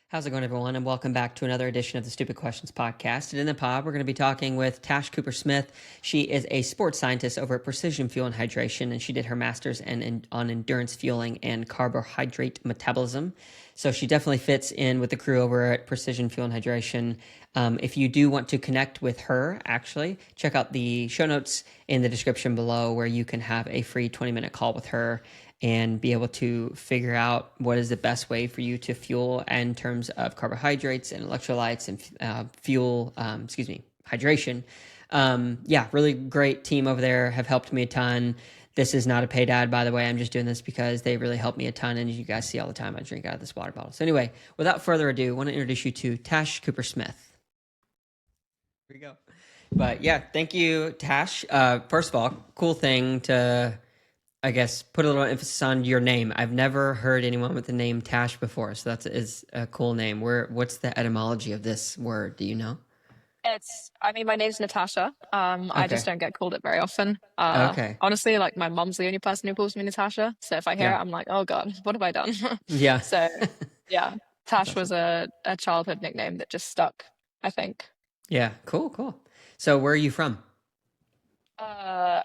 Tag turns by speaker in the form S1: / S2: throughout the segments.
S1: How's it going, everyone? And welcome back to another edition of the Stupid Questions podcast. And in the pod, we're going to be talking with Tash Cooper-Smith. She is a sports scientist over at Precision Fuel and Hydration, and she did her master's on endurance fueling and carbohydrate metabolism. So she definitely fits in with the crew over at Precision Fuel and Hydration. If you do want to connect with her, actually, check out the show notes in the description below where you can have a free 20-minute call with her and be able to figure out what is the best way for you to fuel in terms of carbohydrates and electrolytes and hydration. Yeah, really great team over there, have helped me a ton. This is not a paid ad, by the way. I'm just doing this because they really helped me a ton. And as you guys see all the time, I drink out of this water bottle. So anyway, without further ado, I want to introduce you to Tash Cooper-Smith. Here we go. But yeah, thank you, Tash. First of all, cool thing to, I guess, put a little emphasis on your name. I've never heard anyone with the name Tash before, so is a cool name. What's the etymology of this word? Do you know?
S2: My name's Natasha. I just
S1: Okay.
S2: don't get called it very often.
S1: Okay.
S2: Honestly, like my mom's the only person who calls me Natasha. So if I hear it,
S1: Yeah.
S2: I'm like, oh God, what have I done?
S1: Yeah.
S2: So yeah,
S1: That's
S2: Tash was
S1: awesome.
S2: a childhood nickname that just stuck, I think.
S1: Yeah. Cool. Cool. So where are you from?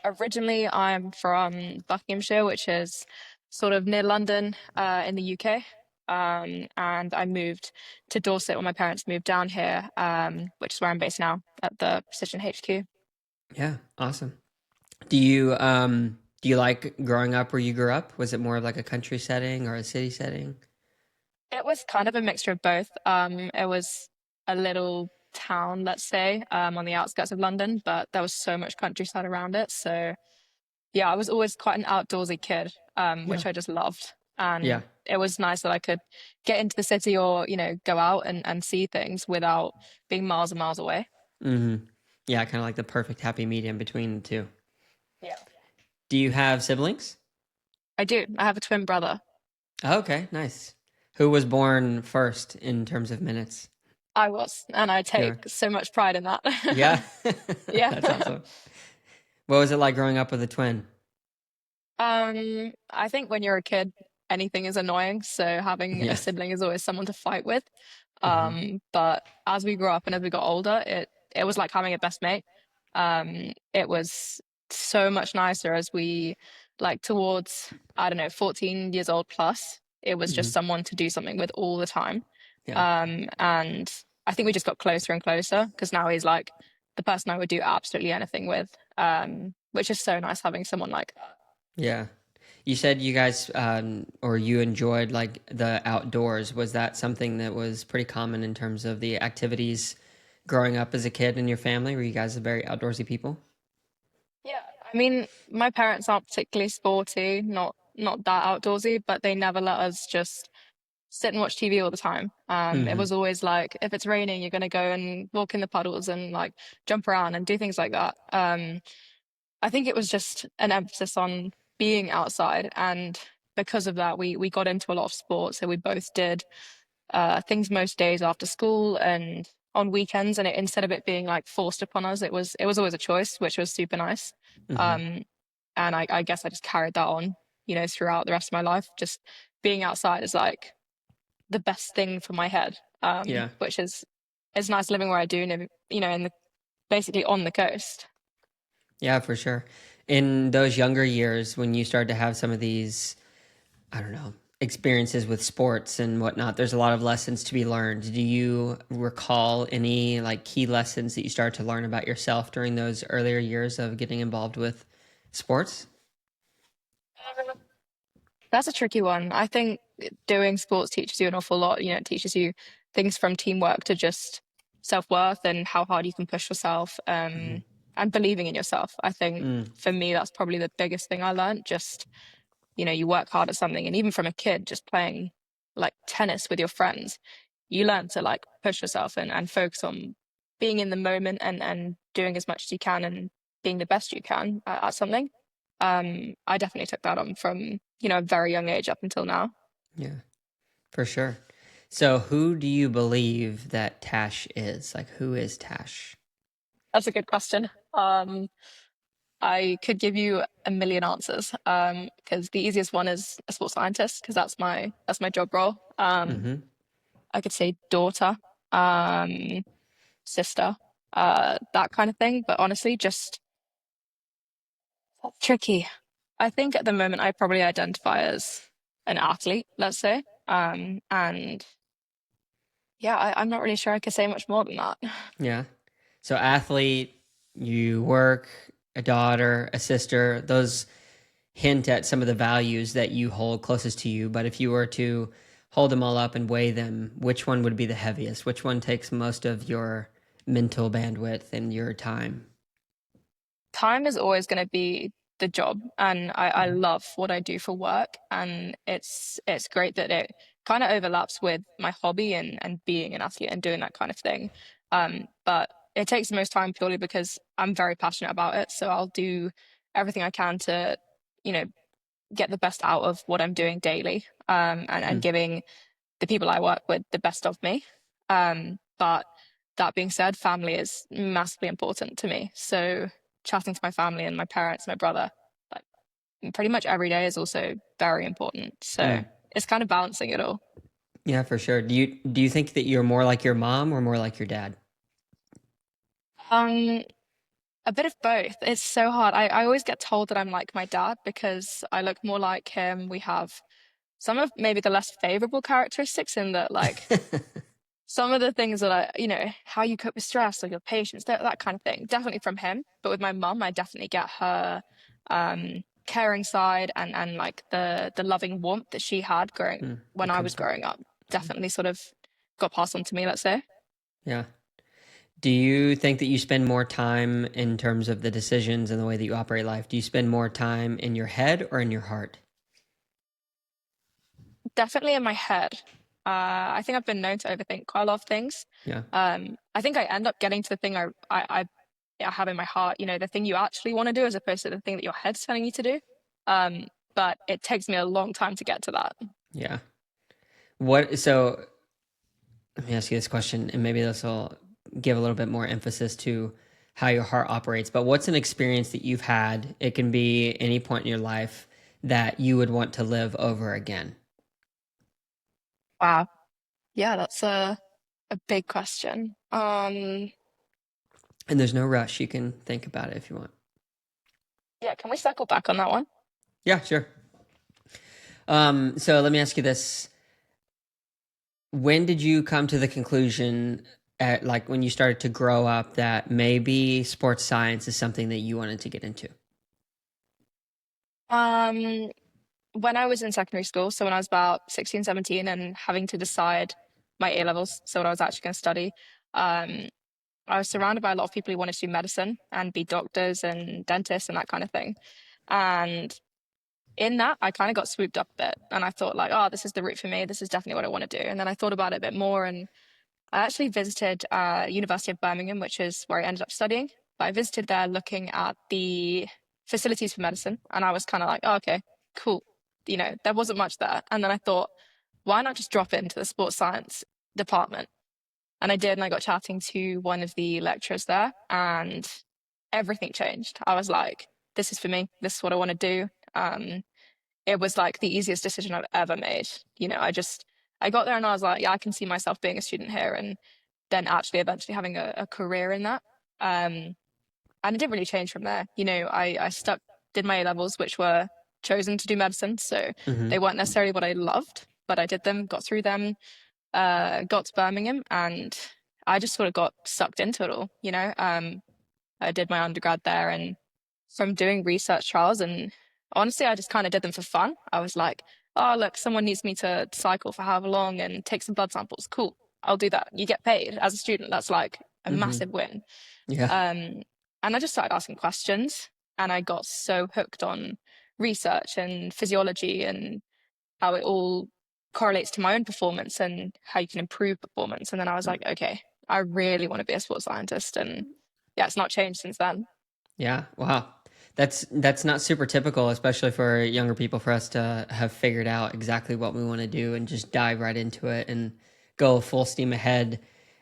S2: Originally, I'm from Buckinghamshire, which is sort of near London, in the UK. And I moved to Dorset when my parents moved down here, which is where I'm based now at the Precision HQ.
S1: Yeah. Awesome. Do you like growing up where you grew up? Was it more of like a country setting or a city setting?
S2: It was kind of a mixture of both. It was a little town, let's say, on the outskirts of London, but there was so much countryside around it. So yeah, I was always quite an outdoorsy kid,
S1: Yeah.
S2: which I just loved.
S1: Yeah.
S2: And it was nice that I could get into the city or, go out and see things without being miles and miles away.
S1: Mm-hmm. Yeah. Kind of like the perfect happy medium between the two.
S2: Yeah.
S1: Do you have siblings?
S2: I do. I have a twin brother.
S1: Okay. Nice. Who was born first in terms of minutes?
S2: I was, and I take
S1: Sure.
S2: so much pride in that.
S1: Yeah.
S2: Yeah.
S1: That's awesome. What was it like growing up with a twin?
S2: I think when you're a kid, anything is annoying. So having a
S1: Yeah.
S2: sibling is always someone to fight with.
S1: Hmm.
S2: But as we grew up and as we got older, it was like having a best mate. It was so much nicer as we like towards, I don't know, 14 years old plus. It was just
S1: Hmm.
S2: someone to do something with all the time.
S1: Yeah.
S2: And I think we just got closer and closer because now he's like the person I would do absolutely anything with. Which is so nice having someone like that.
S1: Yeah. You said you guys or you enjoyed like the outdoors. Was that something that was pretty common in terms of the activities growing up as a kid in your family? Were you guys very outdoorsy people?
S2: Yeah, I mean, my parents aren't particularly sporty, not that outdoorsy, but they never let us just sit and watch TV all the time. It
S1: Hmm.
S2: was always like, if it's raining, you're gonna go and walk in the puddles and like jump around and do things like that. I think it was just an emphasis on being outside, and because of that, we got into a lot of sports. So we both did things most days after school and on weekends. And instead of it being like forced upon us, it was always a choice, which was super nice.
S1: Hmm.
S2: Um, and I guess I just carried that on, throughout the rest of my life. Just being outside is like the best thing for my head,
S1: Yeah.
S2: which is it's nice living where I do, in the basically on the coast.
S1: Yeah, for sure. In those younger years, when you started to have some of these, I don't know, experiences with sports and whatnot, there's a lot of lessons to be learned. Do you recall any like key lessons that you started to learn about yourself during those earlier years of getting involved with sports?
S2: That's a tricky one. I think doing sports teaches you an awful lot. It teaches you things from teamwork to just self-worth and how hard you can push yourself,
S1: Hmm.
S2: and believing in yourself. I think
S1: Mm,
S2: for me, that's probably the biggest thing I learned. Just, you work hard at something, and even from a kid, just playing like tennis with your friends, you learn to like push yourself and focus on being in the moment and doing as much as you can and being the best you can at something. I definitely took that on from, a very young age up until now.
S1: yeah, for sure. So, who do you believe that Tash is? Like, who is Tash?
S2: That's a good question. I could give you a million answers. Because the easiest one is a sports scientist, because that's my job role.
S1: Hmm.
S2: I could say daughter, um, sister, that kind of thing. But honestly, just tricky. I think at the moment I probably identify as an athlete, let's say. And yeah, I'm not really sure I could say much more than that.
S1: Yeah. So athlete, you work, a daughter, a sister, those hint at some of the values that you hold closest to you. But if you were to hold them all up and weigh them, which one would be the heaviest? Which one takes most of your mental bandwidth and your time?
S2: Time is always going to be the job, and I love what I do for work, and it's great that it kind of overlaps with my hobby and being an athlete and doing that kind of thing. But it takes the most time purely because I'm very passionate about it, so I'll do everything I can to, you know, get the best out of what I'm doing daily, and
S1: Hmm.
S2: giving the people I work with the best of me. But that being said, family is massively important to me. So chatting to my family and my parents, my brother, like pretty much every day is also very important. So
S1: Mm.
S2: it's kind of balancing it all.
S1: Yeah, for sure. Do you think that you're more like your mom or more like your dad?
S2: Um, a bit of both. It's so hard. I always get told that I'm like my dad because I look more like him. We have some of maybe the less favorable characteristics in that, like, some of the things that how you cope with stress or your patience, that kind of thing, definitely from him. But with my mum, I definitely get her caring side and like the loving warmth that she had growing
S1: Mm, the
S2: when I was
S1: comfort.
S2: growing up, definitely sort of got passed on to me, let's say.
S1: Yeah. Do you think that you spend more time in terms of the decisions and the way that you operate life? Do you spend more time in your head or in your heart?
S2: Definitely in my head. I think I've been known to overthink quite a lot of things.
S1: Yeah.
S2: I think I end up getting to the thing I have in my heart, the thing you actually want to do as opposed to the thing that your head's telling you to do. Um, but it takes me a long time to get to that.
S1: Yeah. So let me ask you this question, and maybe this will give a little bit more emphasis to how your heart operates. But what's an experience that you've had? It can be any point in your life that you would want to live over again.
S2: Wow. Yeah, that's a big question.
S1: And there's no rush. You can think about it if you want.
S2: Yeah, can we circle back on that one?
S1: Yeah, sure. So let me ask you this. When did you come to the conclusion at like when you started to grow up that maybe sports science is something that you wanted to get into?
S2: Um, when I was in secondary school, so when I was about 16, 17, and having to decide my A levels, so what I was actually going to study, um, I was surrounded by a lot of people who wanted to do medicine and be doctors and dentists and that kind of thing. And in that, I kind of got swooped up a bit and I thought like, oh, this is the route for me. This is definitely what I want to do. And then I thought about it a bit more and I actually visited University of Birmingham, which is where I ended up studying. But I visited there looking at the facilities for medicine and I was kind of like, oh, okay, cool. There wasn't much there. And then I thought, why not just drop it into the sports science department? And I did, and I got chatting to one of the lecturers there, and everything changed. I was like, this is for me. This is what I want to do. It was like the easiest decision I've ever made. I got there and I was like, yeah, I can see myself being a student here, and then actually eventually having a career in that. Um, and it didn't really change from there. I did my A levels, which were chosen to do medicine. So
S1: Mm-hmm.
S2: they weren't necessarily what I loved, but I did them, got through them, got to Birmingham, and I just sort of got sucked into it all. I did my undergrad there, and from doing research trials, and honestly, I just kind of did them for fun. I was like, oh, look, someone needs me to cycle for however long and take some blood samples. Cool, I'll do that. You get paid as a student. That's like a
S1: Mm-hmm.
S2: massive win.
S1: Yeah.
S2: Um, and I just started asking questions, and I got so hooked on research and physiology and how it all correlates to my own performance and how you can improve performance. And then I was like, okay, I really want to be a sports scientist. And yeah, it's not changed since then.
S1: Yeah. Wow. That's not super typical, especially for younger people, for us to have figured out exactly what we want to do and just dive right into it and go full steam ahead.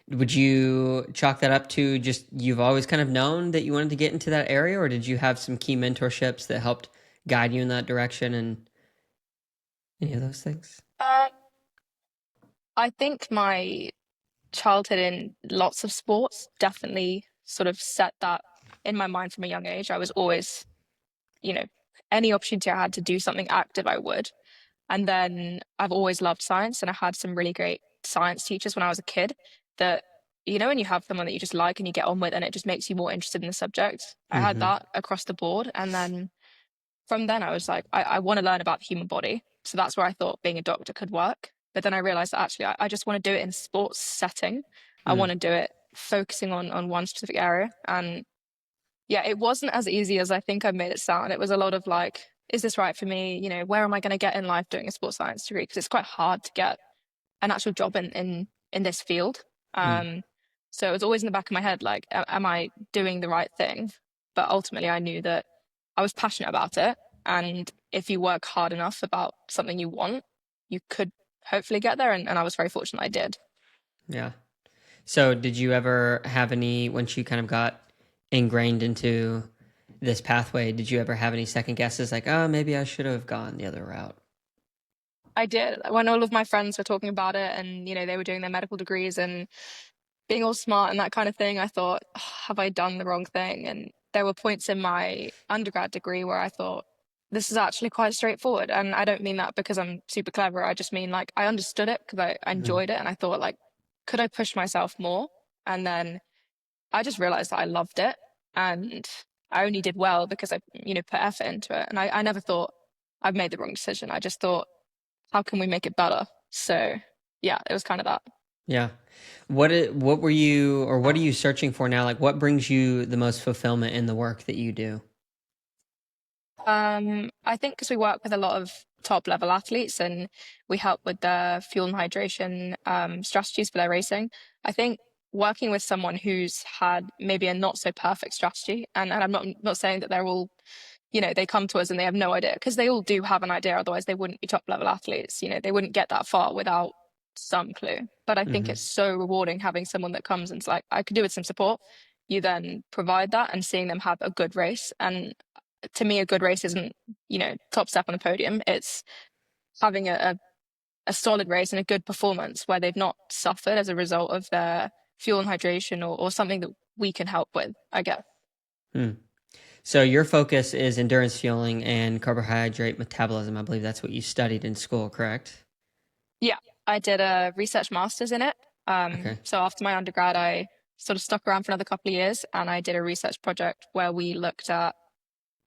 S1: Would you chalk that up to just you've always kind of known that you wanted to get into that area, or did you have some key mentorships that helped guide you in that direction and any of those things?
S2: Um, I think my childhood in lots of sports definitely sort of set that in my mind from a young age. I was always, you know, any opportunity I had to do something active, I would. And then I've always loved science, and I had some really great science teachers when I was a kid that, when you have someone that you just like and you get on with, and it just makes you more interested in the subject. I had
S1: Mm-hmm.
S2: that across the board. And then from then I was like, I want to learn about the human body. So that's where I thought being a doctor could work. But then I realized that actually I just want to do it in a sports setting. I
S1: Mm.
S2: want to do it focusing on one specific area. And yeah, it wasn't as easy as I think I made it sound. It was a lot of like, is this right for me? Where am I going to get in life doing a sports science degree? Because it's quite hard to get an actual job in this field.
S1: Mm.
S2: Um, so it was always in the back of my head, like, am I doing the right thing? But ultimately, I knew that I was passionate about it, and if you work hard enough about something you want, you could hopefully get there. And I was very fortunate I did.
S1: Yeah. So, did you ever have any, once you kind of got ingrained into this pathway, did you ever have any second guesses like, oh, maybe I should have gone the other route?
S2: I did. When all of my friends were talking about it, and they were doing their medical degrees and being all smart and that kind of thing, I thought, "Oh, have I done the wrong thing?" And there were points in my undergrad degree where I thought, this is actually quite straightforward. And I don't mean that because I'm super clever. I just mean like I understood it because I
S1: Mm.
S2: enjoyed it. And I thought, like, could I push myself more? And then I just realized that I loved it. And I only did well because I, put effort into it. And I never thought I've made the wrong decision. I just thought, how can we make it better? So yeah, it was kind of that.
S1: Yeah. What were you, or what are you searching for now? Like, what brings you the most fulfillment in the work that you do?
S2: I think because we work with a lot of top level athletes and we help with their fuel and hydration strategies for their racing. I think working with someone who's had maybe a not so perfect strategy, and I'm not saying that they're all, they come to us and they have no idea, because they all do have an idea, otherwise they wouldn't be top level athletes. They wouldn't get that far without some clue. But I think
S1: Mm-hmm.
S2: it's so rewarding having someone that comes and's like, I could do with some support. You then provide that, and seeing them have a good race. And to me, a good race isn't, top step on the podium. It's having a solid race and a good performance where they've not suffered as a result of their fuel and hydration, or something that we can help with, I guess.
S1: Mm. So, your focus is endurance fueling and carbohydrate metabolism. I believe that's what you studied in school, correct?
S2: Yeah, I did a research master's in it.
S1: Okay.
S2: So after my undergrad, I sort of stuck around for another couple of years, and I did a research project where we looked at,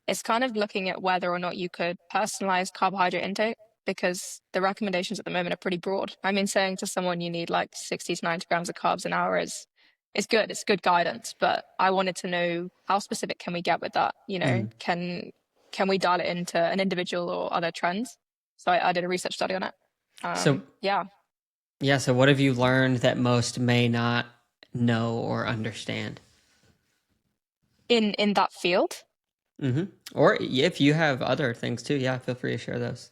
S2: it's kind of looking at whether or not you could personalize carbohydrate intake, because the recommendations at the moment are pretty broad. I mean, saying to someone you need like 60 to 90 grams of carbs an hour is good. It's good guidance, but I wanted to know, how specific can we get with that?
S1: Mm.
S2: Can we dial it into an individual or other trends? So I did a research study on it.
S1: So,
S2: Yeah,
S1: yeah. So, what have you learned that most may not know or understand?
S2: in that field.
S1: Mm-hmm. Or if you have other things too, yeah, feel free to share those.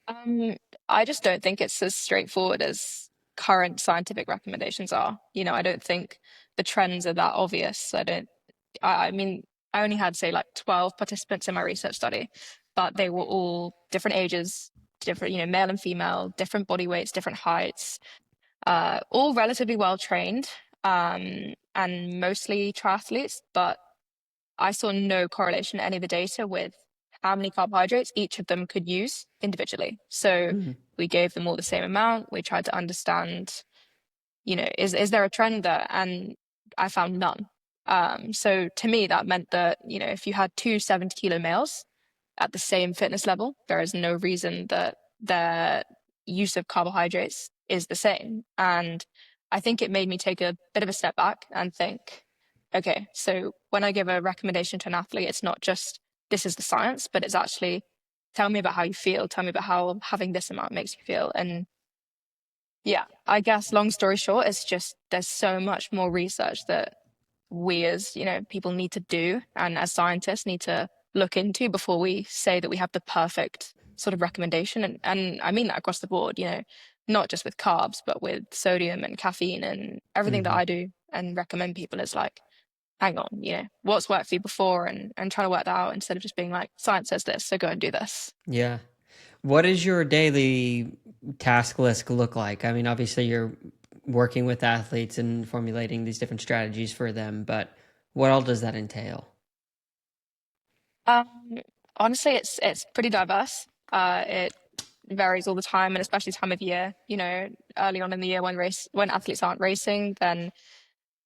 S2: Um, I just don't think it's as straightforward as current scientific recommendations are. I don't think the trends are that obvious. I mean, I only had, say, like 12 participants in my research study, but they were all different ages, different, male and female, different body weights, different heights, all relatively well trained, and mostly triathletes. But I saw no correlation in any of the data with how many carbohydrates each of them could use individually. So
S1: Mm-hmm.
S2: we gave them all the same amount. We tried to understand, is there a trend there? And I found none. So to me, that meant that, if you had two 70-kilo males at the same fitness level, there is no reason that their use of carbohydrates is the same. And I think it made me take a bit of a step back and think, okay, so when I give a recommendation to an athlete, it's not just this is the science, but it's actually, tell me about how you feel, tell me about how having this amount makes you feel. And yeah, I guess long story short, it's just there's so much more research that we as, people need to do, and as scientists need to look into before we say that we have the perfect sort of recommendation. And I mean that across the board, not just with carbs, but with sodium and caffeine and everything that
S1: Mm-hmm.
S2: I do and recommend people is like, hang on, what's worked for you before, and trying to work that out instead of just being like, science says this, so go and do this.
S1: Yeah. What does your daily task list look like? I mean, obviously you're working with athletes and formulating these different strategies for them, but what all does that entail?
S2: Um, Honestly, it's pretty diverse. It varies all the time, and especially time of year. You know, early on in the year when athletes aren't racing, then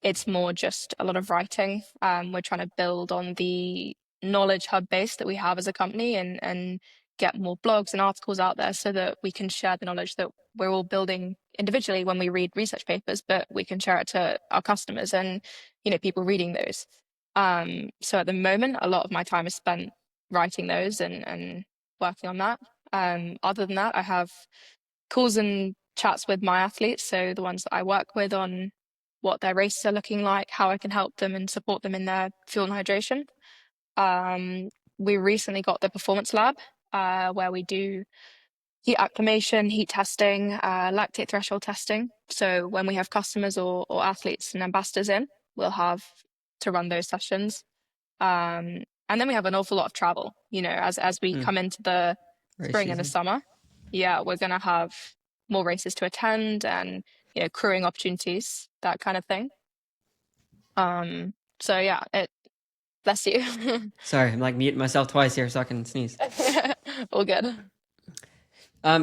S2: it's more just a lot of writing. We're trying to build on the knowledge hub base that we have as a company and get more blogs and articles out there so that we can share the knowledge that we're all building individually when we read research papers, but we can share it to our customers and, people reading those. So at the moment, a lot of my time is spent writing those and working on that. Other than that, I have calls and chats with my athletes, so the ones that I work with on what their races are looking like, how I can help them and support them in their fuel and hydration. Um, we recently got the performance lab, where we do heat acclimation, heat testing, lactate threshold testing. So when we have customers or athletes and ambassadors in, we'll have to run those sessions. And then we have an awful lot of travel, as we
S1: Hmm.
S2: come into the
S1: Race
S2: spring and the
S1: season.
S2: summer. Yeah, we're going to have more races to attend and, crewing opportunities, that kind of thing. So yeah, bless you.
S1: Sorry, I'm like muting myself twice here so I can sneeze.
S2: All good.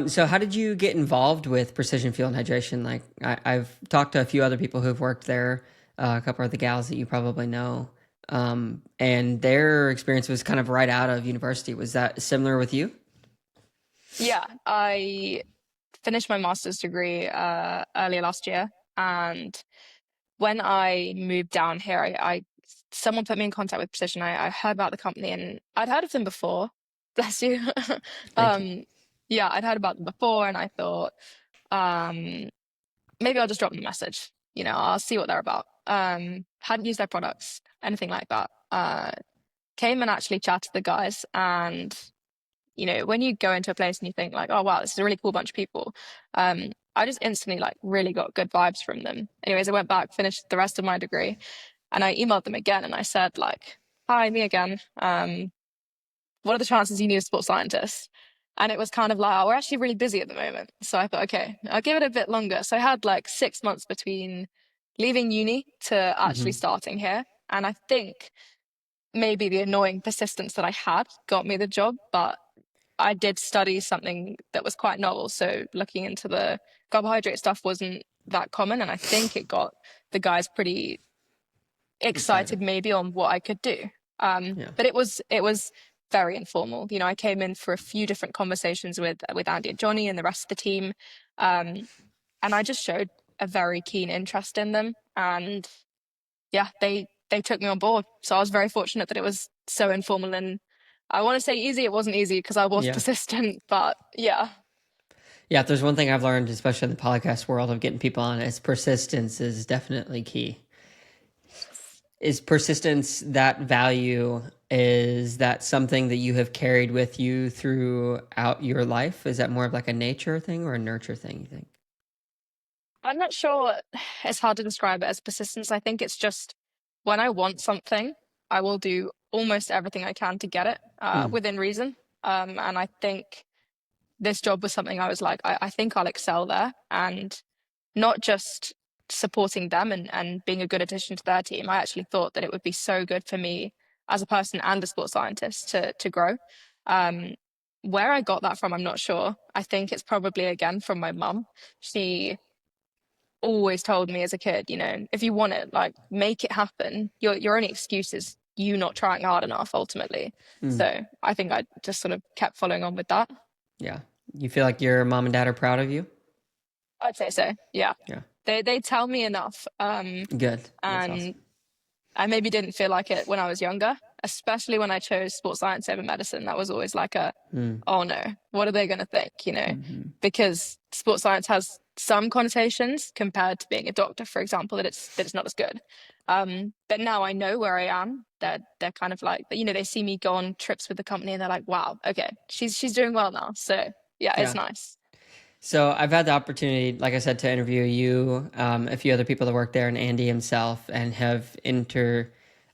S1: So how did you get involved with Precision Fuel and Hydration? Like I've talked to a few other people who've worked there, a couple of the gals that you probably know, and their experience was kind of right out of university. Was that similar with you?
S2: Yeah, I finished my master's degree earlier last year, and when I moved down here, I someone put me in contact with Precision. I heard about the company and I'd heard of them before. Bless you.
S1: Thank you.
S2: Yeah, I'd heard about them before, and I thought, um, maybe I'll just drop them a message. I'll see what they're about. Hadn't used their products, anything like that. Came and actually chatted to the guys, and when you go into a place and you think like, oh wow, this is a really cool bunch of people, I just instantly like really got good vibes from them. Anyways, I went back, finished the rest of my degree, and I emailed them again and I said like, hi, me again. What are the chances you need a sports scientist? And it was kind of like, oh, we're actually really busy at the moment. So I thought, okay, I'll give it a bit longer. So I had like 6 months between leaving uni to actually
S1: Hmm.
S2: starting here. And I think maybe the annoying persistence that I had got me the job, but I did study something that was quite novel. So looking into the carbohydrate stuff wasn't that common. And I think it got the guys pretty
S1: Excited.
S2: excited maybe on what I could do.
S1: Yeah.
S2: But it was very informal. I came in for a few different conversations with Andy and Johnny and the rest of the team. Um, and I just showed a very keen interest in them. And yeah, they took me on board. So I was very fortunate that it was so informal, and I want to say easy. It wasn't easy because I was
S1: Yeah.
S2: persistent, but yeah.
S1: Yeah. If there's one thing I've learned, especially in the podcast world of getting people on, is persistence is definitely key. Is persistence that value? Is that something that you have carried with you throughout your life? Is that more of like a nature thing or a nurture thing, you think?
S2: I'm not sure. It's hard to describe it as persistence. I think it's just when I want something, I will do almost everything I can to get it,
S1: Mm,
S2: within reason. And I think this job was something I was like, I think I'll excel there. And not just supporting them and being a good addition to their team. I actually thought that it would be so good for me as a person and a sports scientist to grow. Um, where I got that from, I'm not sure. I think it's probably again from my mum. She always told me as a kid, if you want it, like make it happen. Your only excuse is you not trying hard enough ultimately.
S1: mm,
S2: So I think I just sort of kept following on with that.
S1: yeah. You feel like your mom and dad are proud of you?
S2: I'd say so. Yeah.
S1: Yeah.
S2: They tell me enough.
S1: Good. That's awesome.
S2: And I maybe didn't feel like it when I was younger, especially when I chose sports science over medicine. That was always like
S1: Mm,
S2: oh no, what are they going to think,
S1: hmm.
S2: Because sports science has some connotations compared to being a doctor, for example, that it's not as good. But now I know where I am. They're kind of like, they see me go on trips with the company and they're like, wow, okay, she's doing well now. So yeah, it's
S1: Yeah.
S2: nice.
S1: So I've had the opportunity, like I said, to interview you, a few other people that work there, and Andy himself, and have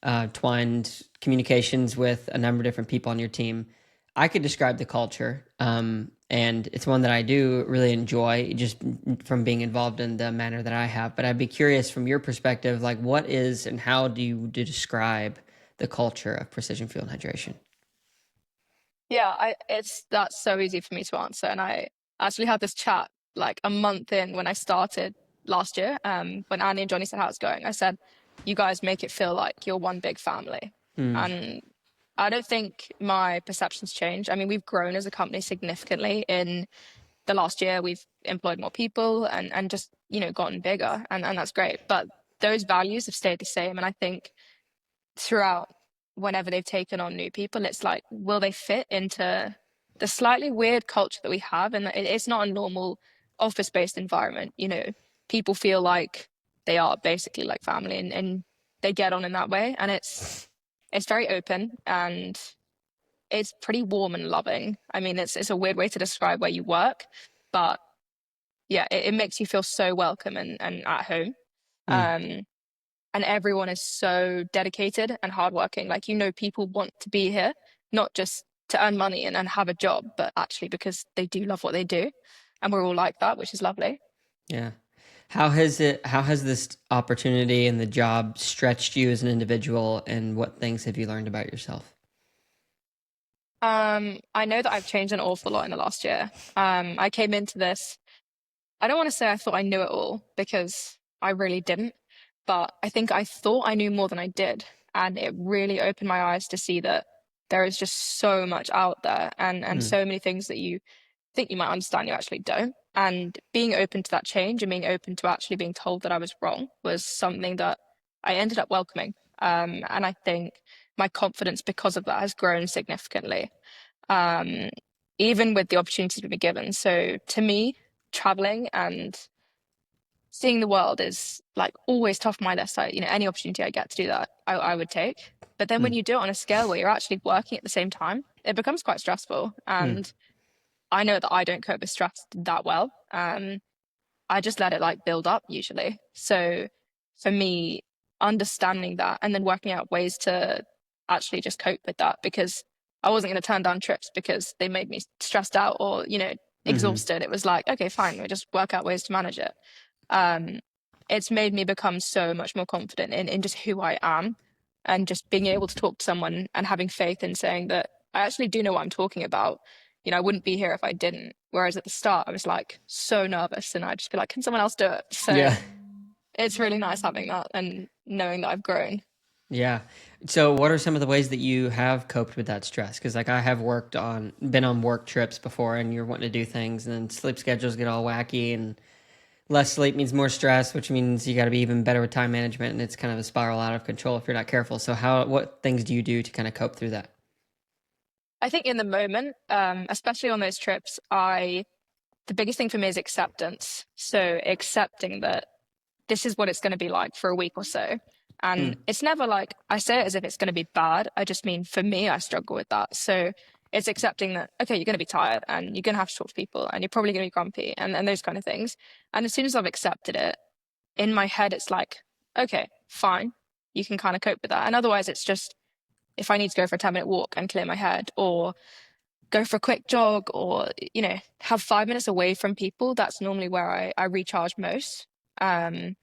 S1: intertwined communications with a number of different people on your team. I could describe the culture. and it's one that I do really enjoy just from being involved in the manner that I have. But I'd be curious from your perspective, like what is and how do you describe the culture of precision fuel and hydration?
S2: Yeah, it's that's so easy for me to answer. And I actually had this chat like a month in when I started last year. When Annie and Johnny said how it's going, I said, "You guys make it feel like you're one big family."
S1: Mm,
S2: And I don't think my perceptions changed. I mean, we've grown as a company significantly in the last year. We've employed more people and just, gotten bigger, and that's great. But those values have stayed the same. And I think throughout whenever they've taken on new people, it's like, will they fit into the slightly weird culture that we have? And it's not a normal office-based environment. People feel like they are basically like family and they get on in that way. And it's very open and it's pretty warm and loving. I mean, it's a weird way to describe where you work, but yeah, it makes you feel so welcome and at home.
S1: mm,
S2: Um, and everyone is so dedicated and hardworking. Like, people want to be here, not just to earn money and have a job, but actually because they do love what they do. And we're all like that, which is lovely.
S1: yeah. How has this opportunity and the job stretched you as an individual, and what things have you learned about yourself?
S2: I know that I've changed an awful lot in the last year. I came into this, I don't want to say I thought I knew it all because I really didn't, but I think I thought I knew more than I did. And it really opened my eyes to see that there is just so much out there and
S1: Mm,
S2: so many things that you think you might understand, you actually don't. And being open to that change and being open to actually being told that I was wrong was something that I ended up welcoming. And I think my confidence because of that has grown significantly, um, even with the opportunities we've been given. So to me, traveling and seeing the world is like always top of my list. Any opportunity I get to do that, I would take. But then when
S1: mm,
S2: you do it on a scale where you're actually working at the same time, it becomes quite stressful.
S1: mm,
S2: And I know that I don't cope with stress that well. I just let it like build up usually. So for me, understanding that and then working out ways to actually just cope with that because I wasn't going to turn down trips because they made me stressed out or,
S1: mm,
S2: exhausted. It was like, okay, fine, we just work out ways to manage it. Um, it's made me become so much more confident in just who I am and just being able to talk to someone and having faith in saying that I actually do know what I'm talking about. I wouldn't be here if I didn't. Whereas at the start, I was like so nervous and I'd just be like, can someone else do it? So
S1: yeah.
S2: it's really nice having that and knowing that I've grown.
S1: Yeah. So, what are some of the ways that you have coped with that stress? Because, like, I have been on work trips before, and you're wanting to do things, and then sleep schedules get all wacky, and less sleep means more stress, which means you got to be even better with time management, and it's kind of a spiral out of control if you're not careful. So, what things do you do to kind of cope through that?
S2: I think in the moment, especially on those trips, the biggest thing for me is acceptance. So accepting that this is what it's going to be like for a week or so. And
S1: Mm,
S2: it's never like I say it as if it's going to be bad. I just mean for me, I struggle with that. So it's accepting that, okay, you're going to be tired and you're going to have to talk to people and you're probably going to be grumpy and those kind of things. And as soon as I've accepted it, in my head, it's like, okay, fine, you can kind of cope with that. And otherwise, it's just if I need to go for a 10-minute walk and clear my head or go for a quick jog or, have 5 minutes away from people, that's normally where I recharge most. Um,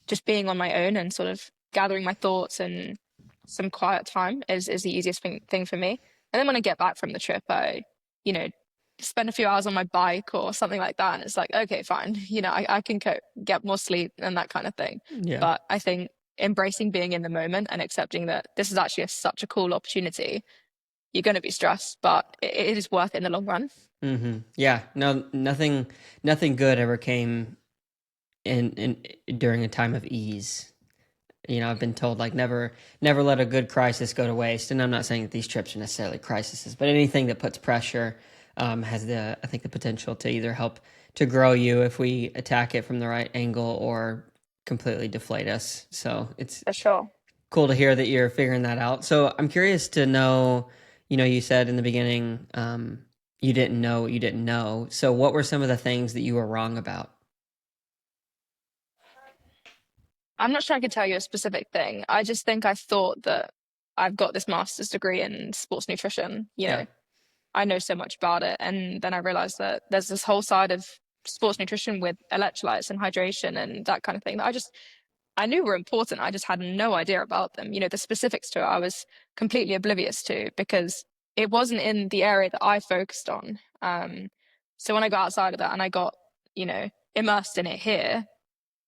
S2: just being on my own and sort of gathering my thoughts and some quiet time is the easiest thing for me. And then when I get back from the trip, I, you know, spend a few hours on my bike or something like that. And it's like, okay, fine, I can cope, get more sleep and that kind of thing.
S1: yeah.
S2: But I think embracing being in the moment and accepting that this is actually such a cool opportunity, you're going to be stressed, but it is worth it in the long run.
S1: Yeah. No, nothing good ever came in during a time of ease. I've been told like never let a good crisis go to waste. And I'm not saying that these trips are necessarily crises, but anything that puts pressure has I think the potential to either help to grow you if we attack it from the right angle or completely deflate us. So it's
S2: For sure.
S1: cool to hear that you're figuring that out. So I'm curious to know, you said in the beginning, you didn't know what you didn't know. So what were some of the things that you were wrong about?
S2: I'm not sure I could tell you a specific thing. I just think I thought that I've got this master's degree in sports nutrition.
S1: Yeah.
S2: I know so much about it. And then I realized that there's this whole side of sports nutrition with electrolytes and hydration and that kind of thing that I knew were important. I just had no idea about them. You know, the specifics to it, I was completely oblivious to because it wasn't in the area that I focused on. So when I got outside of that and I got, immersed in it here,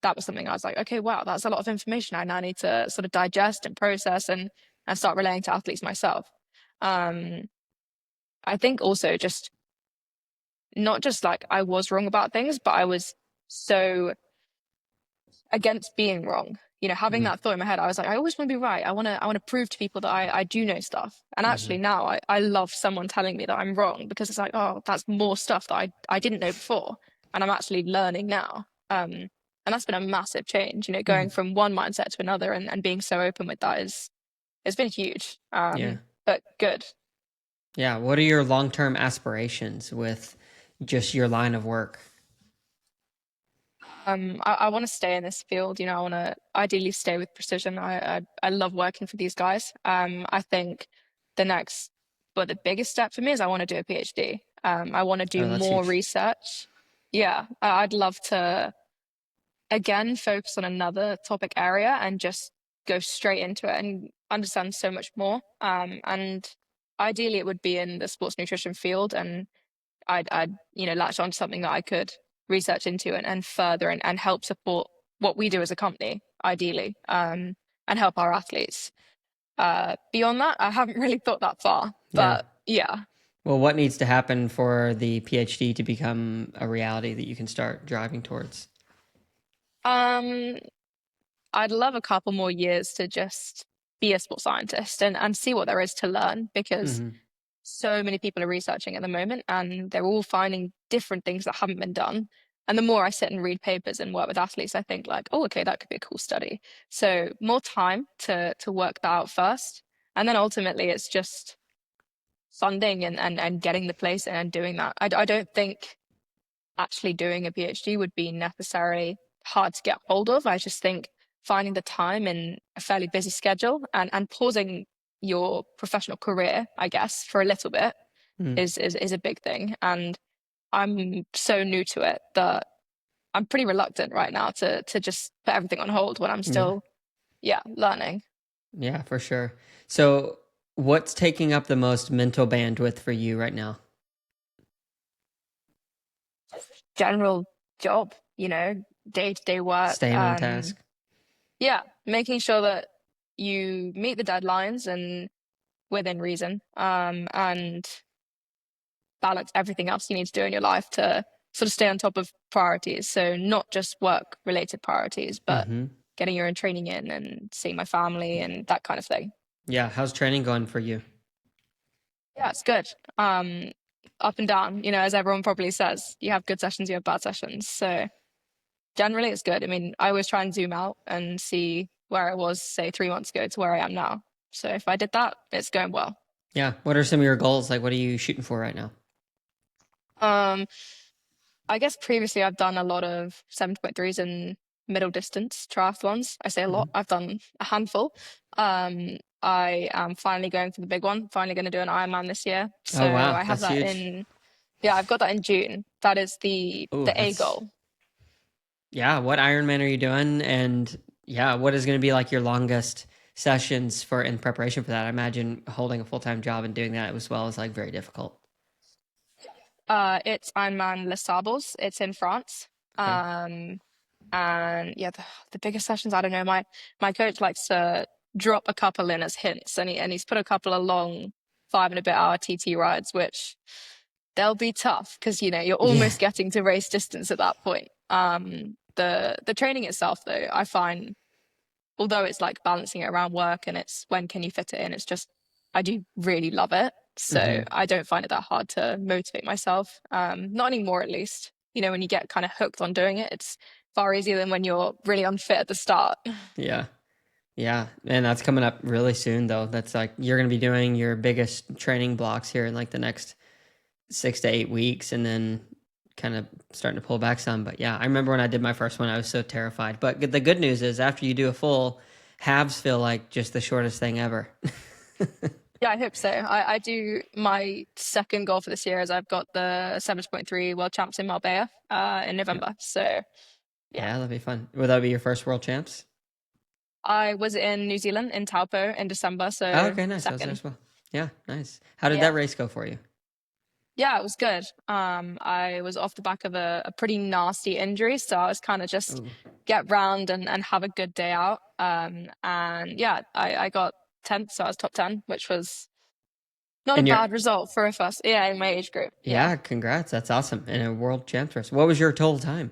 S2: that was something I was like, okay, wow, that's a lot of information I now need to sort of digest and process and start relaying to athletes myself. Um, I think also just not just like I was wrong about things, but I was so against being wrong. You know, having
S1: Mm-hmm.
S2: that thought in my head, I was like, I always want to be right. I want to prove to people that I do know stuff. And
S1: Mm-hmm.
S2: actually now I love someone telling me that I'm wrong because it's like, oh, that's more stuff that I didn't know before. And I'm actually learning now. And that's been a massive change, going from one mindset to another and being so open with that it's been huge.
S1: Yeah.
S2: But good.
S1: Yeah. What are your long-term aspirations with just your line of work?
S2: I want to stay in this field. I want to ideally stay with precision. I love working for these guys. I think the next, but the biggest step for me is I want to do a PhD. I want to do
S1: Oh, that's
S2: more
S1: huge.
S2: research. Yeah, I'd love to again focus on another topic area and just go straight into it and understand so much more. And ideally, it would be in the sports nutrition field, and I'd latch on to something that I could research into and further and help support what we do as a company, ideally, and help our athletes. Beyond that, I haven't really thought that far,
S1: Yeah.
S2: but yeah.
S1: Well, what needs to happen for the PhD to become a reality that you can start driving towards?
S2: Um, I'd love a couple more years to just be a sports scientist and see what there is to learn because
S1: Mm-hmm.
S2: so many people are researching at the moment and they're all finding different things that haven't been done. And the more I sit and read papers and work with athletes, I think like, oh, okay, that could be a cool study. So more time to work that out first. And then ultimately it's just funding and getting the place and doing that. I don't think actually doing a PhD would be necessarily hard to get hold of. I just think finding the time in a fairly busy schedule and pausing your professional career, I guess, for a little bit
S1: Mm-hmm.
S2: is a big thing. And I'm so new to it that I'm pretty reluctant right now to just put everything on hold when I'm
S1: Yeah.
S2: still, yeah, learning.
S1: Yeah, for sure. So, what's taking up the most mental bandwidth for you right now?
S2: General job, day-to-day work.
S1: Staying on task.
S2: Yeah, making sure that you meet the deadlines and within reason, and balance everything else you need to do in your life to sort of stay on top of priorities. So not just work related priorities, but
S1: Mm-hmm.
S2: getting your own training in and seeing my family and that kind of thing.
S1: Yeah. How's training going for you?
S2: Yeah, it's good. Um, Up and down, as everyone probably says, you have good sessions, you have bad sessions. So generally it's good. I mean, I always try and zoom out and see where I was, say, 3 months ago to where I am now. So if I did that, it's going well.
S1: Yeah. What are some of your goals? Like, what are you shooting for right now?
S2: Um, I guess previously I've done a lot of 7.3s and middle distance triathlons. I say a lot.
S1: Mm-hmm.
S2: I've done a handful. I am finally going for the big one, finally going to do an Ironman this year. So
S1: Oh, wow.
S2: I have
S1: That's
S2: that
S1: huge.
S2: in, yeah, I've got that in June. That is
S1: Oh,
S2: the A
S1: that's,
S2: goal.
S1: yeah. What Ironman are you doing? And yeah, what is going to be like your longest sessions for in preparation for that? I imagine holding a full-time job and doing that as well is like very difficult.
S2: It's Ironman Les Sables. It's in France.
S1: Okay.
S2: Um, and yeah, the biggest sessions, I don't know. My coach likes to drop a couple in as hints, and he's put a couple of long 5 and a bit hour TT rides, which they'll be tough because you're
S1: Yeah.
S2: almost getting to race distance at that point. The training itself, though, I find, although it's like balancing it around work and it's when can you fit it in, it's just I do really love it. So
S1: Mm-hmm.
S2: I don't find it that hard to motivate myself. Not anymore, at least. When you get kind of hooked on doing it, it's far easier than when you're really unfit at the start.
S1: Yeah. Yeah. And that's coming up really soon, though. That's like you're going to be doing your biggest training blocks here in like the next 6 to 8 weeks and then kind of starting to pull back some. But yeah, I remember when I did my first one, I was so terrified. But the good news is after you do a full, halves feel like just the shortest thing ever.
S2: Yeah, I hope so. I do my second goal for this year is I've got the 70.3 World Champs in Marbella in
S1: Yeah.
S2: November. So yeah.
S1: Yeah, that'd be fun. Will that be your first world champs?
S2: I was in New Zealand in Taupo in December,
S1: Oh,
S2: so
S1: okay, nice. I was there
S2: second.
S1: as well. Yeah, nice. How did that
S2: Yeah.
S1: race go for you?
S2: Yeah, it was good. I was off the back of a pretty nasty injury, so I was kind of just
S1: Oh,
S2: get round and have a good day out. And yeah, I got 10th, so I was top 10, which was not a
S1: and you're,
S2: bad result for a first, yeah, in my age group. Yeah.
S1: yeah, congrats. That's awesome. In a world champs race. What was your total time?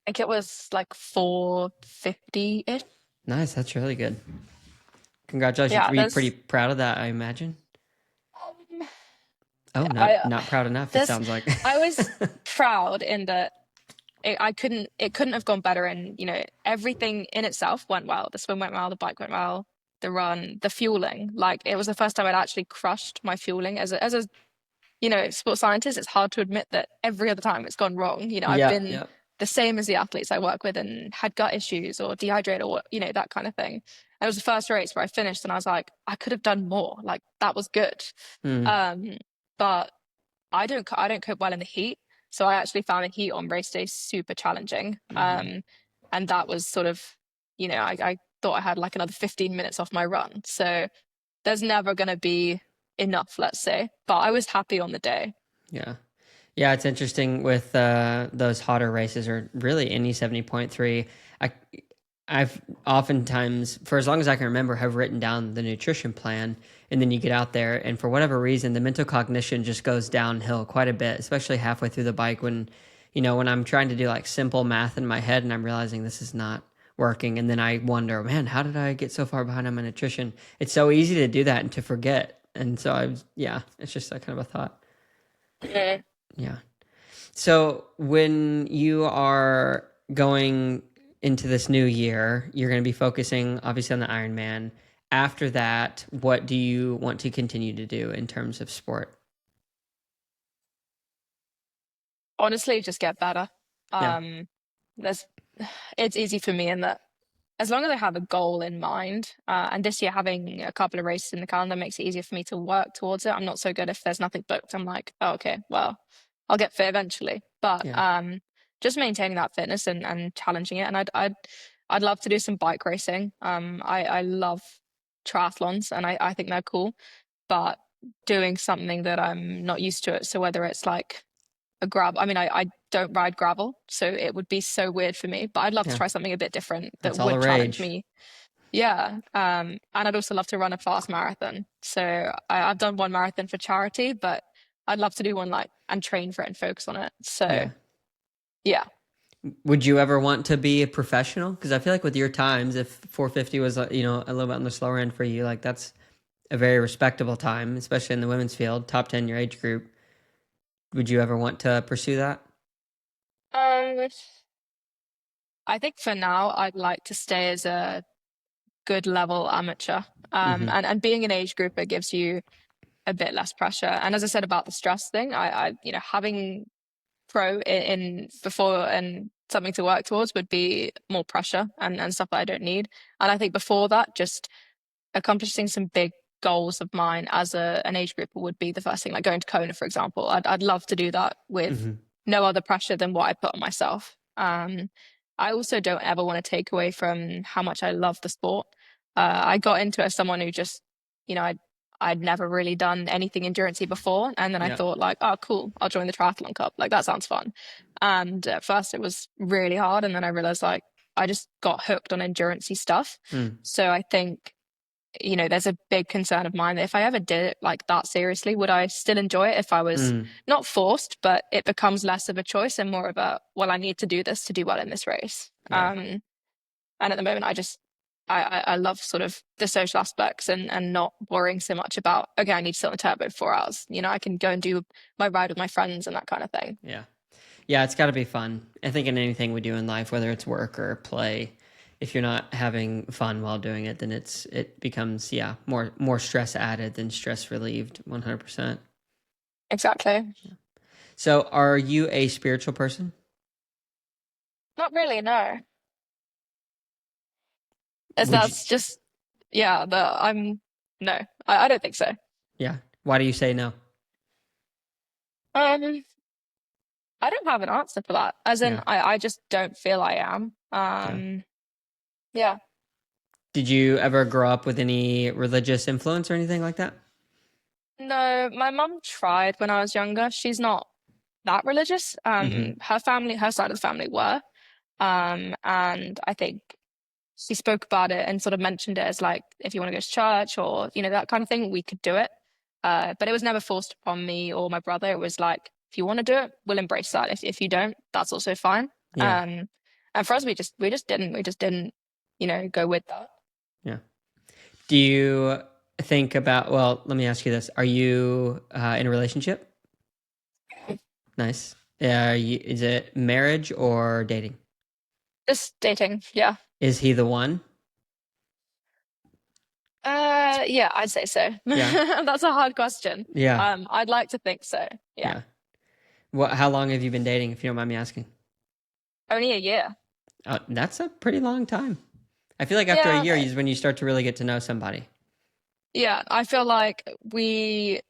S2: I think it was like 450-ish.
S1: Nice. That's really good. Congratulations.
S2: Yeah,
S1: Were you pretty
S2: there's
S1: proud of that, I imagine?
S2: um,
S1: Oh,
S2: I
S1: not proud enough, it
S2: there's
S1: sounds like.
S2: I was proud in that it couldn't have gone better, and everything in itself went well. The swim went well, the bike went well, the run, the fueling. Like it was the first time I'd actually crushed my fueling as a sports scientist. It's hard to admit that every other time it's gone wrong. I've
S1: Yeah,
S2: been
S1: yeah.
S2: the same as the athletes I work with and had gut issues or dehydrated or that kind of thing. And it was the first race where I finished and I was like, I could have done more. Like that was good.
S1: Mm,
S2: Um, but I don't cope well in the heat. So I actually found the heat on race day super challenging.
S1: hmm.
S2: And that was sort of, I thought I had like another 15 minutes off my run. So there's never going to be enough, let's say. But I was happy on the day.
S1: Yeah. Yeah, it's interesting with those hotter races or really any 70.3. I I've oftentimes, for as long as I can remember, have written down the nutrition plan, and then you get out there, and for whatever reason, the mental cognition just goes downhill quite a bit, especially halfway through the bike when, when I'm trying to do like simple math in my head and I'm realizing this is not working, and then I wonder, man, how did I get so far behind on my nutrition? It's so easy to do that and to forget, and so yeah, it's just that kind of a thought.
S2: Mhm.
S1: Yeah. So when you are going into this new year, you're going to be focusing obviously on the Ironman. After that, what do you want to continue to do in terms of sport?
S2: Honestly, just get better.
S1: Yeah.
S2: Um, there's, it's easy for me in that as long as I have a goal in mind, and this year having a couple of races in the calendar makes it easier for me to work towards it. I'm not so good if there's nothing booked. I'm like, oh, okay, well, I'll get fit eventually. But
S1: Yeah.
S2: just maintaining that fitness and challenging it. And I'd love to do some bike racing. I love triathlons and I think they're cool, but doing something that I'm not used to it. So whether it's like a grab. I mean, I don't ride gravel, so it would be so weird for me. But I'd love to
S1: Yeah.
S2: try something a bit different that
S1: That's all the
S2: would challenge
S1: rage.
S2: me. Yeah. And I'd also love to run a fast marathon. So I've done one marathon for charity, but I'd love to do one like and train for it and focus on it. So
S1: Yeah.
S2: yeah.
S1: Would you ever want to be a professional? Because I feel like with your times, if 450 was, a little bit on the slower end for you, like that's a very respectable time, especially in the women's field, top 10 your age group. Would you ever want to pursue that?
S2: Um, I think for now I'd like to stay as a good level amateur.
S1: Hmm.
S2: And being an age grouper gives you a bit less pressure. And as I said about the stress thing, having pro in before and something to work towards would be more pressure and stuff that I don't need. And I think before that, just accomplishing some big goals of mine as an age grouper would be the first thing, like going to Kona, for example. I'd love to do that with
S1: Hmm.
S2: no other pressure than what I put on myself. I also don't ever want to take away from how much I love the sport. I got into it as someone who just, I'd never really done anything endurancey before, and then I
S1: Yeah.
S2: thought like, oh, cool, I'll join the triathlon club. Like that sounds fun. And at first it was really hard, and then I realized like I just got hooked on endurancey stuff.
S1: Mm.
S2: So I think there's a big concern of mine that if I ever did it like that seriously, would I still enjoy it if I was
S1: Mm.
S2: not forced, but it becomes less of a choice and more of a, well, I need to do this to do well in this race.
S1: Yeah.
S2: And at the moment, I love sort of the social aspects and not worrying so much about, okay, I need to sit on the turbo for 4 hours. I can go and do my ride with my friends and that kind of thing.
S1: Yeah. Yeah, it's got to be fun. I think in anything we do in life, whether it's work or play, if you're not having fun while doing it, then it becomes more stress added than stress relieved. 100%.
S2: Exactly.
S1: So, are you a spiritual person?
S2: Not really, no. As
S1: Would you?
S2: that's just, yeah, I'm. No, I don't think so.
S1: Yeah. Why do you say no?
S2: Um, I don't have an answer for that. As in,
S1: Yeah.
S2: I just don't feel I am.
S1: Yeah.
S2: Yeah.
S1: Did you ever grow up with any religious influence or anything like that?
S2: No, my mum tried when I was younger. She's not that religious.
S1: Mm-hmm.
S2: Her family, her side of the family were. And I think she spoke about it and sort of mentioned it as like, if you want to go to church or, that kind of thing, we could do it. But it was never forced upon me or my brother. It was like, if you want to do it, we'll embrace that. If you don't, that's also fine.
S1: Yeah.
S2: Um, and for us, we just didn't, go with that.
S1: Yeah. Do you think about, well, let me ask you this. Are you in a relationship? Nice. Is it marriage or dating?
S2: Just dating, yeah.
S1: Is he the one?
S2: Yeah, I'd say so.
S1: Yeah.
S2: That's a hard question.
S1: Yeah.
S2: I'd like to think so. Yeah.
S1: Yeah. How long have you been dating, if you don't mind me asking?
S2: Only a year.
S1: That's a pretty long time. I feel like after a
S2: Yeah,
S1: year is when you start to really get to know somebody.
S2: yeah. I feel like we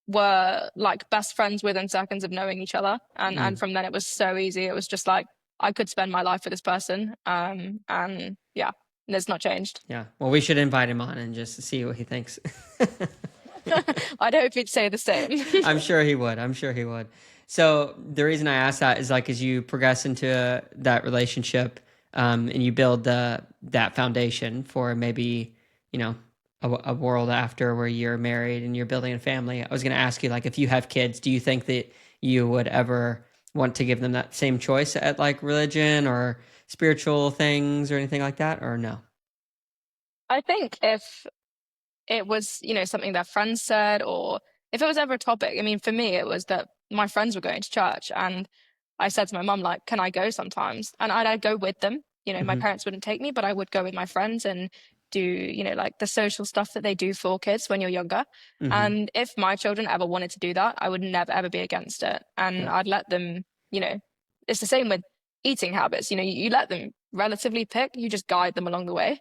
S2: were like best friends within seconds of knowing each other. And
S1: Mm,
S2: from then it was so easy. It was just like I could spend my life with this person. And yeah, it's not changed.
S1: yeah. Well, we should invite him on and just see what he thinks.
S2: I'd hope you'd say the same.
S1: I'm sure he would. I'm sure he would. So the reason I ask that is like as you progress into that relationship, and you build that foundation for maybe a world after where you're married and you're building a family. I was going to ask you like if you have kids, do you think that you would ever want to give them that same choice at like religion or spiritual things or anything like that, or no?
S2: I think if it was, something that friends said, or if it was ever a topic. I mean, for me, it was that my friends were going to church, and I said to my mum, like, "Can I go sometimes?" And I'd go with them. My
S1: Hmm.
S2: parents wouldn't take me, but I would go with my friends and do, like the social stuff that they do for kids when you're younger.
S1: Hmm.
S2: And if my children ever wanted to do that, I would never ever be against it, and
S1: Yeah.
S2: I'd let them. It's the same with eating habits. You let them relatively pick. You just guide them along the way.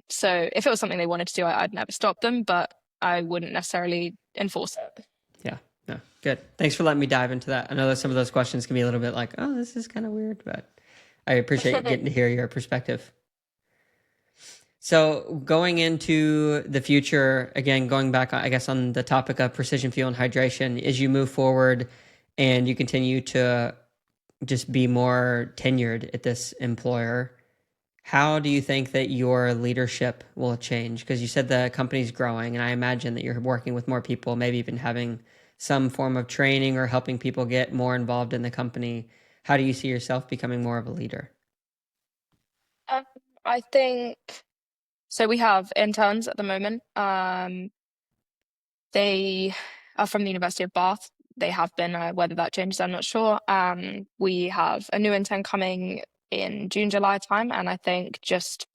S2: So if it was something they wanted to do, I'd never stop them, but I wouldn't necessarily enforce it.
S1: Yeah. No. Good. Thanks for letting me dive into that. I know that some of those questions can be a little bit like, oh, this is kind of weird, but I appreciate getting to hear your perspective. So going into the future, again, going back, I guess, on the topic of precision fuel and hydration, as you move forward and you continue to just be more tenured at this employer, how do you think that your leadership will change? Because you said the company's growing, and I imagine that you're working with more people, maybe even having some form of training or helping people get more involved in the company. How do you see yourself becoming more of a leader?
S2: Um, I think so. We have interns at the moment. They are from the University of Bath. They have been, whether that changes, I'm not sure. We have a new intern coming in June, July time, and I think just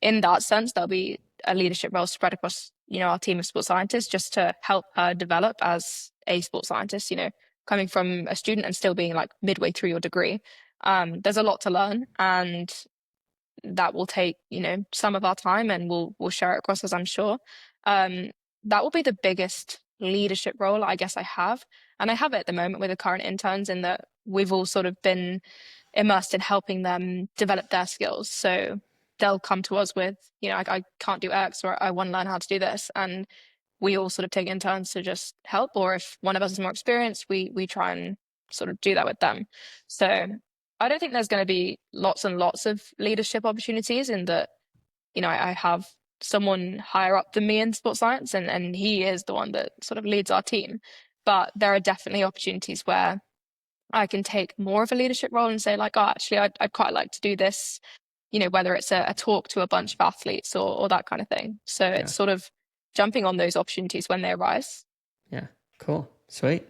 S2: in that sense, there'll be a leadership role spread across, our team of sports scientists just to help her develop as a sports scientist, coming from a student and still being like midway through your degree. There's a lot to learn and that will take, some of our time and we'll share it across as I'm sure. Um, that will be the biggest leadership role I guess I have. And I have it at the moment with the current interns in that we've all sort of been immersed in helping them develop their skills. So they'll come to us with, I can't do X or I want to learn how to do this. And we all sort of take in turns to just help. Or if one of us is more experienced, we try and sort of do that with them. So I don't think there's going to be lots and lots of leadership opportunities in that, I have someone higher up than me in sports science and he is the one that sort of leads our team. But there are definitely opportunities where I can take more of a leadership role and say, like, oh, actually, I'd quite like to do this, whether it's a talk to a bunch of athletes or that kind of thing. So
S1: Yeah.
S2: it's sort of jumping on those opportunities when they arise.
S1: Yeah. Cool. Sweet.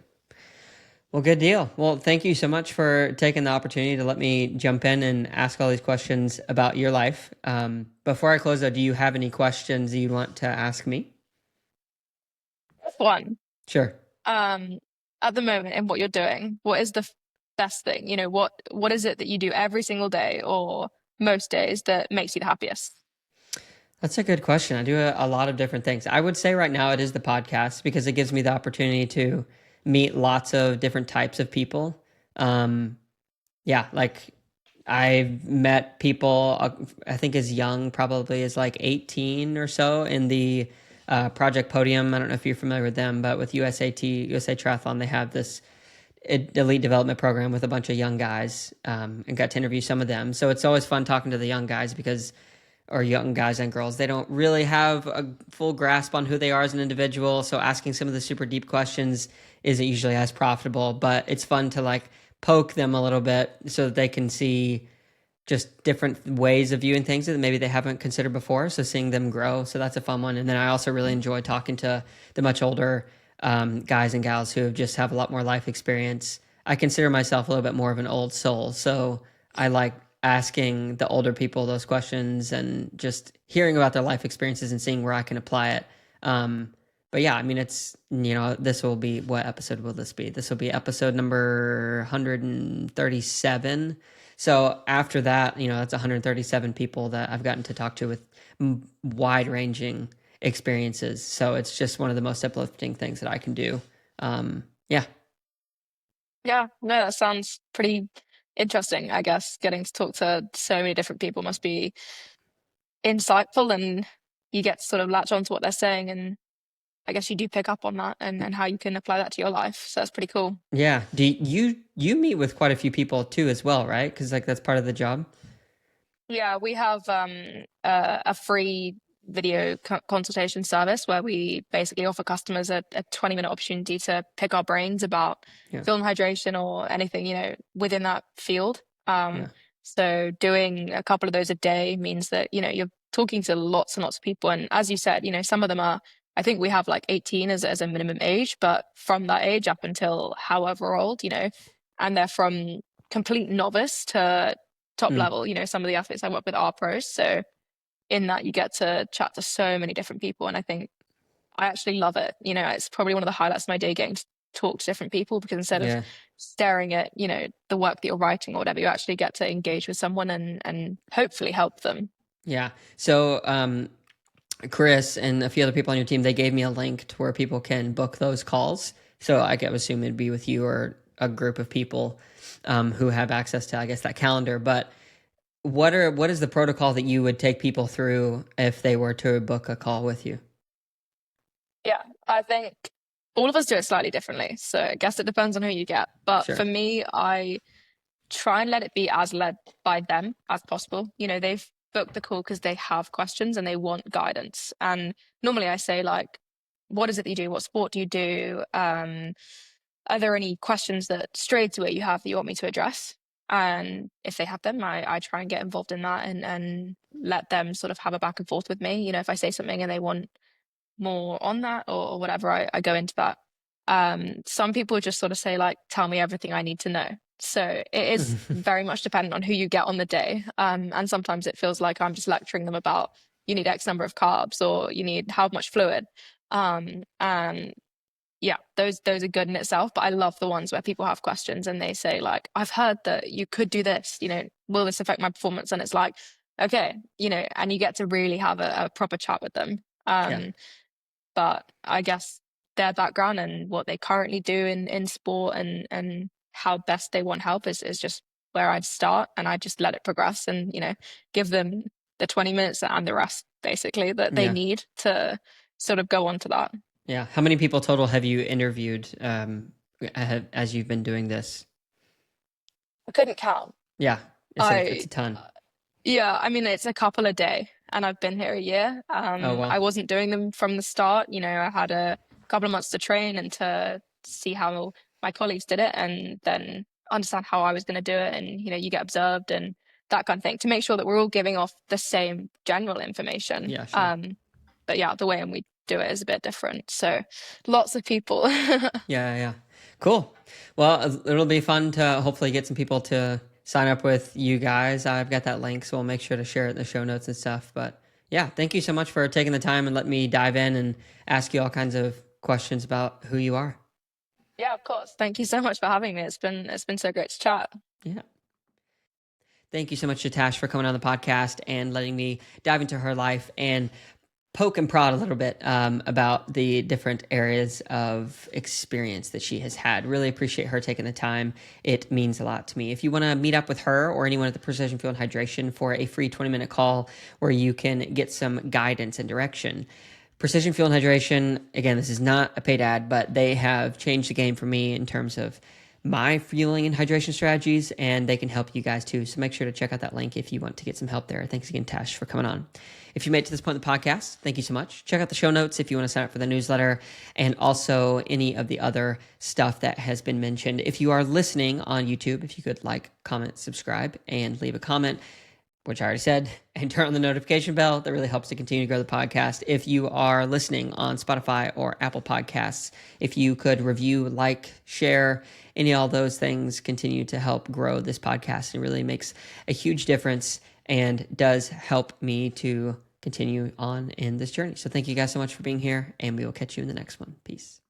S1: Well, good deal. Well, thank you so much for taking the opportunity to let me jump in and ask all these questions about your life. Before I close, though, do you have any questions you want to ask me?
S2: One,
S1: Sure.
S2: um, at the moment in what you're doing, what is the best thing? What is it that you do every single day or most days that makes you the happiest?
S1: That's a good question. I do a lot of different things. I would say right now it is the podcast because it gives me the opportunity to meet lots of different types of people. Um, yeah, like I've met people, I think as young, probably as like 18 or so in the Project Podium. I don't know if you're familiar with them, but with USAT, USA Triathlon, they have this elite development program with a bunch of young guys, and got to interview some of them. So it's always fun talking to the young guys because, or young guys and girls, they don't really have a full grasp on who they are as an individual. So asking some of the super deep questions isn't usually as profitable, but it's fun to like poke them a little bit so that they can see just different ways of viewing things that maybe they haven't considered before. So seeing them grow. So that's a fun one. And then I also really enjoy talking to the much older guys and gals who just have a lot more life experience. I consider myself a little bit more of an old soul. So I like asking the older people those questions and just hearing about their life experiences and seeing where I can apply it. But yeah, I mean, it's, this will be, what episode will this be? This will be episode number 137. So after that, that's 137 people that I've gotten to talk to with wide ranging experiences. So it's just one of the most uplifting things that I can do. Yeah.
S2: Yeah, no, that sounds pretty interesting, I guess. Getting to talk to so many different people must be insightful, and you get to sort of latch on to what they're saying, and I guess you do pick up on that and how you can apply that to your life. So that's pretty cool.
S1: Yeah. Do you meet with quite a few people too as well, right? Because like that's part of the job.
S2: Yeah, we have a free video consultation service where we basically offer customers a 20-minute opportunity to pick our brains about
S1: Yeah.
S2: film hydration or anything, within that field.
S1: Yeah.
S2: So doing a couple of those a day means that, you're talking to lots and lots of people. And as you said, some of them are, I think we have like 18 as a minimum age, but from that age up until however old, and they're from complete novice to top
S1: Mm.
S2: level. Some of the athletes I work with are pros. So in that you get to chat to so many different people. And I think I actually love it. It's probably one of the highlights of my day getting to talk to different people, because instead of
S1: Yeah.
S2: staring at, the work that you're writing or whatever, you actually get to engage with someone and hopefully help them.
S1: Yeah. So, Chris and a few other people on your team, they gave me a link to where people can book those calls. So I would assume it'd be with you or a group of people who have access to, I guess, that calendar. But what is the protocol that you would take people through if they were to book a call with you?
S2: Yeah, I think all of us do it slightly differently. So I guess it depends on who you get. But
S1: Sure.
S2: for me, I try and let it be as led by them as possible. They've booked the call because they have questions and they want guidance. And normally I say, like, what is it that you do? What sport do you do? Are there any questions that straight away you have that you want me to address? And if they have them, I try and get involved in that and let them sort of have a back and forth with me. If I say something and they want more on that or whatever, I go into that. Some people just sort of say, like, tell me everything I need to know. So it is very much dependent on who you get on the day. And sometimes it feels like I'm just lecturing them about you need X number of carbs or you need how much fluid. And yeah, those are good in itself. But I love the ones where people have questions and they say, like, I've heard that you could do this, will this affect my performance? And it's like, okay, and you get to really have a proper chat with them.
S1: Yeah.
S2: But I guess their background and what they currently do in sport and how best they want help is just where I'd start, and I just let it progress and give them the 20 minutes and the rest basically that they
S1: Yeah.
S2: need to sort of go on to that.
S1: Yeah. How many people total have you interviewed as you've been doing this?
S2: I couldn't count.
S1: Yeah. It's
S2: I
S1: a ton.
S2: Yeah, I mean, it's a couple a day, and I've been here a year.
S1: Oh, well.
S2: I wasn't doing them from the start. I had a couple of months to train and to see how my colleagues did it, and then understand how I was going to do it. And you get observed and that kind of thing to make sure that we're all giving off the same general information.
S1: Yeah, sure.
S2: But yeah, the way in we do it is a bit different. So lots of people.
S1: Yeah, yeah. Cool. Well, it'll be fun to hopefully get some people to sign up with you guys. I've got that link, so we'll make sure to share it in the show notes and stuff. But yeah, thank you so much for taking the time and letting me dive in and ask you all kinds of questions about who you are.
S2: Yeah, of course. Thank you so much for having me. It's been so great to chat.
S1: Yeah. Thank you so much to Tash for coming on the podcast and letting me dive into her life and poke and prod a little bit about the different areas of experience that she has had. Really appreciate her taking the time. It means a lot to me. If you want to meet up with her or anyone at the Precision Fuel and Hydration for a free 20-minute call where you can get some guidance and direction, Precision Fuel and Hydration, again, this is not a paid ad, but they have changed the game for me in terms of my fueling and hydration strategies, and they can help you guys too. So make sure to check out that link if you want to get some help there. Thanks again, Tash, for coming on. If you made it to this point in the podcast, thank you so much. Check out the show notes if you want to sign up for the newsletter and also any of the other stuff that has been mentioned. If you are listening on YouTube, if you could like, comment, subscribe, and leave a comment, which I already said, and turn on the notification bell. That really helps to continue to grow the podcast. If you are listening on Spotify or Apple Podcasts, if you could review, like, share, any of all those things continue to help grow this podcast. It really makes a huge difference and does help me to continue on in this journey. So thank you guys so much for being here, and we will catch you in the next one. Peace.